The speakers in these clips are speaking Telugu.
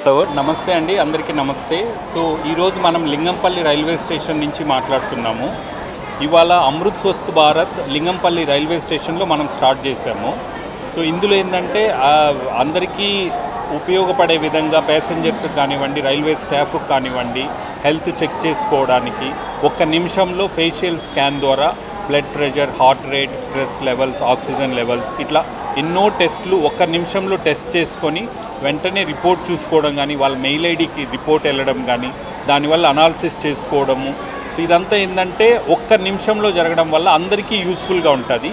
నమస్తే అండి, అందరికీ నమస్తే. సో ఈరోజు మనం లింగంపల్లి రైల్వే స్టేషన్ నుంచి మాట్లాడుతున్నాము. ఇవాళ అమృత్ స్వస్థ్ భారత్ లింగంపల్లి రైల్వే స్టేషన్లో మనం స్టార్ట్ చేసాము. సో ఇందులో ఏంటంటే అందరికీ ఉపయోగపడే విధంగా ప్యాసింజర్స్ కానివ్వండి, రైల్వే స్టాఫ్ కానివ్వండి, హెల్త్ చెక్ చేసుకోవడానికి ఒక్క నిమిషంలో ఫేషియల్ స్కాన్ ద్వారా blood pressure, heart rate, stress levels, oxygen levels ఇట్లా ఎన్నో టెస్టులు ఒక్క నిమిషంలో టెస్ట్ చేసుకొని వెంటనే రిపోర్ట్ చూసుకోవడం కానీ, వాళ్ళ మెయిల్ ఐడికి రిపోర్ట్ వెళ్ళడం కానీ, దానివల్ల అనాలిసిస్ చేసుకోవడము. సో ఇదంతా ఏంటంటే ఒక్క నిమిషంలో జరగడం వల్ల అందరికీ యూస్ఫుల్గా ఉంటుంది.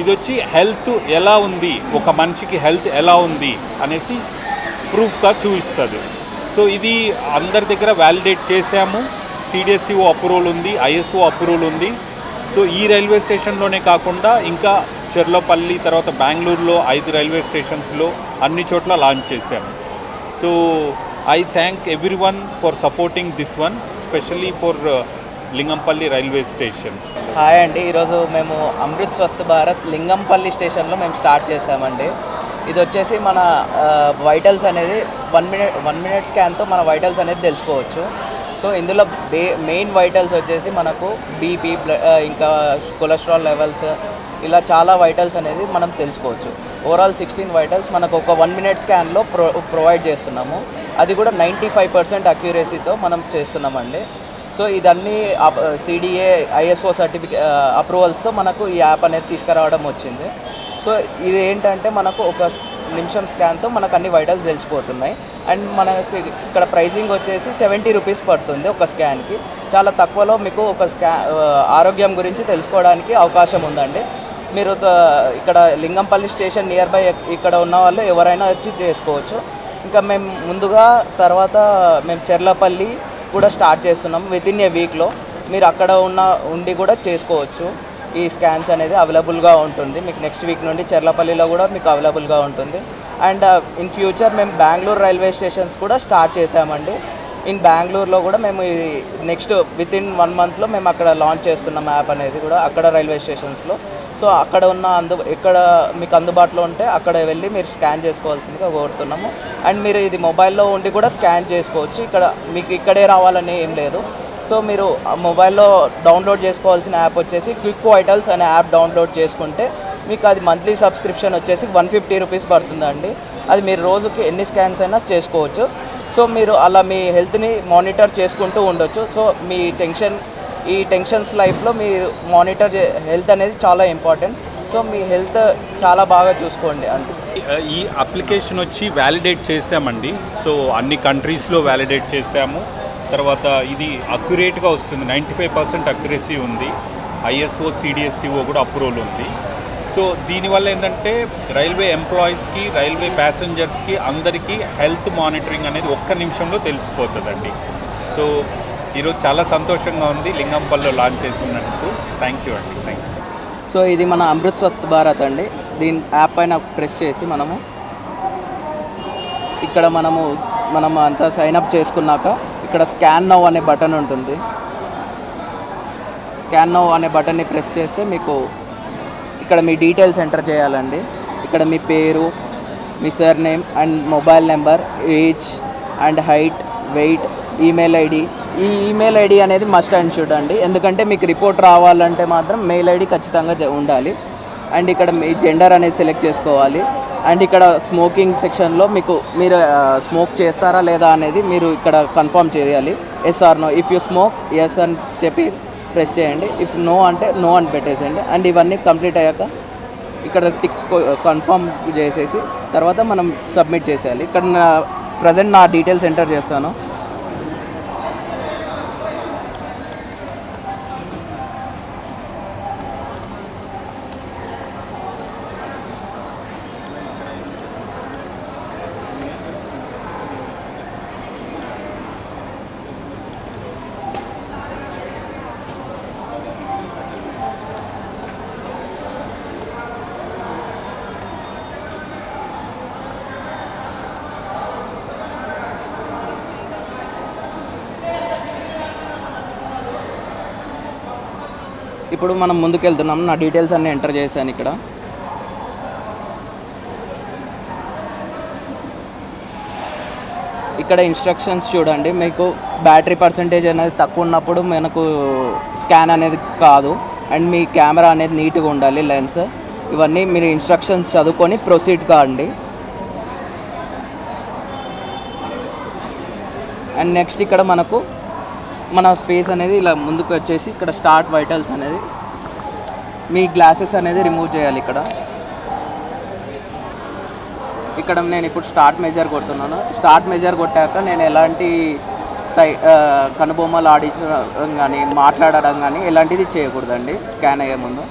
ఇది వచ్చి హెల్త్ ఎలా ఉంది, ఒక మనిషికి హెల్త్ ఎలా ఉంది అనేసి ప్రూఫ్గా చూపిస్తుంది. సో ఇది అందరి దగ్గర వ్యాలిడేట్ చేసాము. సిడిఎస్సిఓ అప్రూవల్ ఉంది, ఐఎస్ఓ అప్రూవల్ ఉంది. సో ఈ రైల్వే స్టేషన్లోనే కాకుండా ఇంకా చెర్లపల్లి, తర్వాత బెంగళూరులో 5 రైల్వే స్టేషన్స్లో అన్ని చోట్ల లాంచ్ చేశాము. So I thank everyone for supporting this one, specially for Lingampalli railway station. Hi అండి, ఈరోజు మేము అమృత్ స్వస్థ్ భారత్ లింగంపల్లి స్టేషన్లో మేము స్టార్ట్ చేసామండి. ఇది వచ్చేసి మన వైటల్స్ అనేది 1 మినిట్ స్కాన్తో మన వైటల్స్ అనేది తెలుసుకోవచ్చు. సో ఇందులో మెయిన్ వైటల్స్ వచ్చేసి మనకు బీపీ, ఇంకా కొలెస్ట్రాల్ లెవెల్స్, ఇలా చాలా వైటల్స్ అనేది మనం తెలుసుకోవచ్చు. ఓవరాల్ 16 వైటల్స్ మనకు ఒక 1 మినిట్ స్కాన్లో ప్రొవైడ్ చేస్తున్నాము. అది కూడా 95% అక్యురసీతో మనం చేస్తున్నామండి. సో ఇదన్నీ సిడిఏ, ఐఎస్ఓ అప్రూవల్స్తో మనకు ఈ యాప్ అనేది తీసుకురావడం వచ్చింది. సో ఇది ఏంటంటే మనకు ఒక నిమిషం స్కాన్తో మనకు అన్ని వైటల్స్ తెలిసిపోతున్నాయి. అండ్ మనకి ఇక్కడ ప్రైసింగ్ వచ్చేసి 70 రూపీస్ పడుతుంది ఒక స్కాన్కి. చాలా తక్కువలో మీకు ఒక ఆరోగ్యం గురించి తెలుసుకోవడానికి అవకాశం ఉందండి. మీరు ఇక్కడ లింగంపల్లి స్టేషన్ నియర్ బై ఇక్కడ ఉన్న వాళ్ళు ఎవరైనా వచ్చి చేసుకోవచ్చు. ఇంకా మేము తర్వాత మేము చెర్లపల్లి కూడా స్టార్ట్ చేస్తున్నాం. వితిన్ ఏ వీక్లో మీరు అక్కడ ఉండి కూడా చేసుకోవచ్చు. ఈ స్కాన్స్ అనేది అవైలబుల్గా ఉంటుంది మీకు. నెక్స్ట్ వీక్ నుండి చెర్లపల్లిలో కూడా మీకు అవైలబుల్గా ఉంటుంది. అండ్ ఇన్ ఫ్యూచర్ మేము బెంగళూరు రైల్వే స్టేషన్స్ కూడా స్టార్ట్ చేసామండి. ఇన్ బెంగళూరులో కూడా మేము ఇది నెక్స్ట్ వితిన్ 1 మంత్లో మేము అక్కడ లాంచ్ చేస్తున్నాం యాప్ అనేది కూడా, అక్కడ రైల్వే స్టేషన్స్లో. సో అక్కడ ఉన్న ఎక్కడ మీకు అందుబాటులో ఉంటే అక్కడ వెళ్ళి మీరు స్కాన్ చేసుకోవాల్సిందిగా కోరుతున్నాము. అండ్ మీరు ఇది మొబైల్లో ఉండి కూడా స్కాన్ చేసుకోవచ్చు. ఇక్కడ మీకు ఇక్కడే రావాలని ఏం లేదు. సో మీరు మొబైల్లో డౌన్లోడ్ చేసుకోవాల్సిన యాప్ వచ్చేసి క్విక్ వైటల్స్ అనే యాప్ డౌన్లోడ్ చేసుకుంటే మీకు అది మంత్లీ సబ్స్క్రిప్షన్ వచ్చేసి 150 రూపీస్ పడుతుందండి. అది మీరు రోజుకి ఎన్ని స్కాన్స్ అయినా చేసుకోవచ్చు. సో మీరు అలా మీ హెల్త్ని మానిటర్ చేసుకుంటూ ఉండొచ్చు. సో మీ టెన్షన్స్ లైఫ్లో మీరు హెల్త్ అనేది చాలా ఇంపార్టెంట్. సో మీ హెల్త్ చాలా బాగా చూసుకోండి. అందుకే ఈ అప్లికేషన్ వచ్చి వ్యాలిడేట్ చేసామండి. సో అన్ని కంట్రీస్లో వ్యాలిడేట్ చేసాము. తర్వాత ఇది అక్యురేట్గా వస్తుంది, 95% అక్యురసీ ఉంది. ఐఎస్ఓ, సిడిఎస్సిఓ కూడా అప్రూవల్ ఉంది. సో దీనివల్ల ఏంటంటే రైల్వే ఎంప్లాయీస్కి, రైల్వే ప్యాసింజర్స్కి అందరికీ హెల్త్ మానిటరింగ్ అనేది ఒక్క నిమిషంలో తెలిసిపోతుందండి. సో ఈరోజు చాలా సంతోషంగా ఉంది లింగంపల్లిలో లాంచ్ చేసినందుకు. థ్యాంక్ యూ అండి, థ్యాంక్ యూ. సో ఇది మన అమృత్ స్వస్థ్ భారత్ అండి. దీని యాప్ పైన ప్రెస్ చేసి ఇక్కడ మనం అంతా సైన్అప్ చేసుకున్నాక ఇక్కడ స్కాన్ నౌ అనే బటన్ ఉంటుంది. స్కాన్ నౌ అనే బటన్ని ప్రెస్ చేస్తే మీకు ఇక్కడ మీ డీటెయిల్స్ ఎంటర్ చేయాలండి. ఇక్కడ మీ పేరు, మీ surname and mobile number, age and height, weight, email ID. ఈ ఈమెయిల్ ఐడి అనేది మస్ట్ అండ్ షుడ్ అండి, ఎందుకంటే మీకు రిపోర్ట్ రావాలంటే మాత్రం మెయిల్ ఐడి ఖచ్చితంగా ఉండాలి. అండ్ ఇక్కడ మీ జెండర్ అనేది సెలెక్ట్ చేసుకోవాలి. అండ్ ఇక్కడ స్మోకింగ్ సెక్షన్లో మీరు స్మోక్ చేస్తారా లేదా అనేది మీరు ఇక్కడ కన్ఫర్మ్ చేయాలి. Yes or no. If you smoke yes అని చెప్పి ప్రెస్ చేయండి. ఇఫ్ నో అంటే నో అని పెట్టేసేయండి. అండ్ ఇవన్నీ కంప్లీట్ అయ్యాక ఇక్కడ టిక్ కన్ఫర్మ్ చేసేసి తర్వాత మనం సబ్మిట్ చేసేయాలి. ఇక్కడ ప్రజెంట్ నా డీటెయిల్స్ ఎంటర్ చేస్తాను. ఇప్పుడు మనం ముందుకెళ్తున్నాం. నా డీటెయిల్స్ అన్నీ ఎంటర్ చేశాను ఇక్కడ. ఇక్కడ ఇన్స్ట్రక్షన్స్ చూడండి, మీకు బ్యాటరీ పర్సంటేజ్ అనేది తక్కువ ఉన్నప్పుడు మనకు స్కాన్ అనేది కాదు, అండ్ మీ కెమెరా అనేది నీట్గా ఉండాలి, లెన్స్, ఇవన్నీ మీరు ఇన్స్ట్రక్షన్స్ చదువుకొని ప్రొసీడ్ కాండి. అండ్ నెక్స్ట్ ఇక్కడ మనకు మన ఫేస్ అనేది ఇలా ముందుకు వచ్చేసి ఇక్కడ స్టార్ట్ వైటల్స్ అనేది మీ గ్లాసెస్ అనేది రిమూవ్ చేయాలి. ఇక్కడ నేను ఇప్పుడు స్టార్ట్ మెజర్ కొడుతున్నాను. స్టార్ట్ మెజర్ కొట్టాక నేను ఎలాంటి కనుబొమ్మలు ఆడించడం కానీ మాట్లాడడం కానీ ఎలాంటిది చేయకూడదండి స్కాన్ అయ్యే ముందు.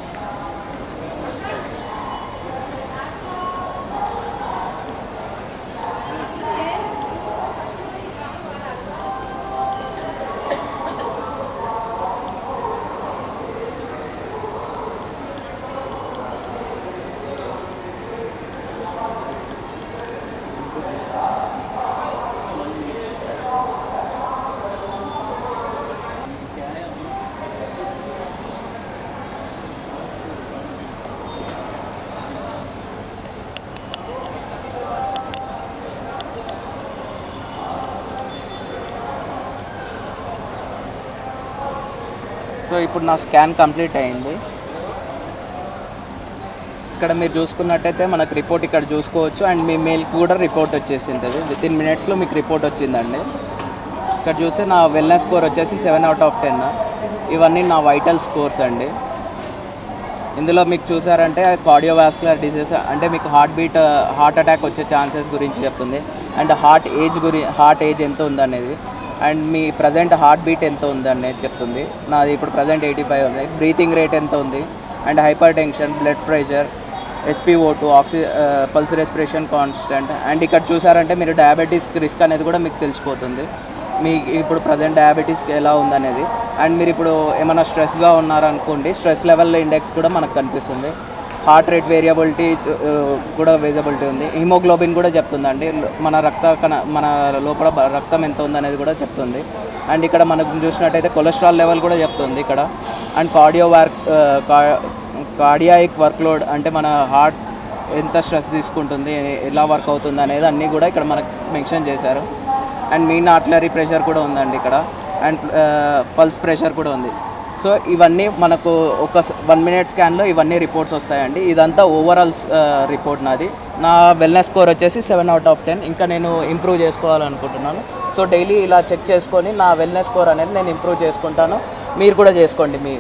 సో ఇప్పుడు నా స్కాన్ కంప్లీట్ అయింది. ఇక్కడ మీరు చూసుకున్నట్టయితే మనకు రిపోర్ట్ ఇక్కడ చూసుకోవచ్చు, అండ్ మీ మెయిల్కి కూడా రిపోర్ట్ వచ్చేసి ఉంటుంది. వితిన్ మినిట్స్లో మీకు రిపోర్ట్ వచ్చిందండి. ఇక్కడ చూస్తే నా వెల్నెస్ స్కోర్ వచ్చేసి 7/10. ఇవన్నీ నా వైటల్ స్కోర్స్ అండి. ఇందులో మీకు చూసారంటే కార్డియోవాస్కులర్ డిసీజ్ అంటే మీకు హార్ట్ అటాక్ వచ్చే ఛాన్సెస్ గురించి చెప్తుంది, అండ్ హార్ట్ ఏజ్ ఎంత ఉందనేది, and me present heart beat ఎంత ఉందనేది చెప్తుంది. నాది ఇప్పుడు ప్రజెంట్ 85 ఉంది. బ్రీతింగ్ రేట్ ఎంత ఉంది, and hyper tension, blood pressure, SpO2, pulse respiration constant, and ఇక్కడ చూసారంటే మీరు డయాబెటీస్ రిస్క్ అనేది కూడా మీకు తెలిసిపోతుంది. మీ ఇప్పుడు ప్రజెంట్ డయాబెటీస్ ఎలా ఉందనేది, అండ్ మీరు ఇప్పుడు ఏమైనా స్ట్రెస్గా ఉన్నారనుకోండి, స్ట్రెస్ లెవెల్ ఇండెక్స్ కూడా మనకు కనిపిస్తుంది. హార్ట్ రేట్ వేరియబిలిటీ కూడా విజిబిలిటీ ఉంది. హిమోగ్లోబిన్ కూడా చెప్తుందండి, మన లోపల రక్తం ఎంత ఉందనేది కూడా చెప్తుంది. అండ్ ఇక్కడ మనకు చూసినట్టయితే కొలెస్ట్రాల్ లెవెల్ కూడా చెప్తుంది ఇక్కడ. అండ్ కార్డియాయిక్ వర్క్లోడ్ అంటే మన హార్ట్ ఎంత స్ట్రెస్ తీసుకుంటుంది, ఎలా వర్క్ అవుతుంది అనేది అన్నీ కూడా ఇక్కడ మనకు మెన్షన్ చేశారు. అండ్ మీన్ ఆర్టిలరీ ప్రెషర్ కూడా ఉందండి ఇక్కడ, అండ్ పల్స్ ప్రెషర్ కూడా ఉంది. సో ఇవన్నీ మనకు ఒక 1 మినిట్ స్కాన్లో ఇవన్నీ రిపోర్ట్స్ వస్తాయండి. ఇదంతా ఓవరాల్ రిపోర్ట్ నాది. నా వెల్నెస్ స్కోర్ వచ్చేసి 7/10. ఇంకా నేను ఇంప్రూవ్ చేసుకోవాలనుకుంటున్నాను. సో డైలీ ఇలా చెక్ చేసుకొని నా వెల్నెస్ స్కోర్ అనేది నేను ఇంప్రూవ్ చేసుకుంటాను. మీరు కూడా చేసుకోండి మీ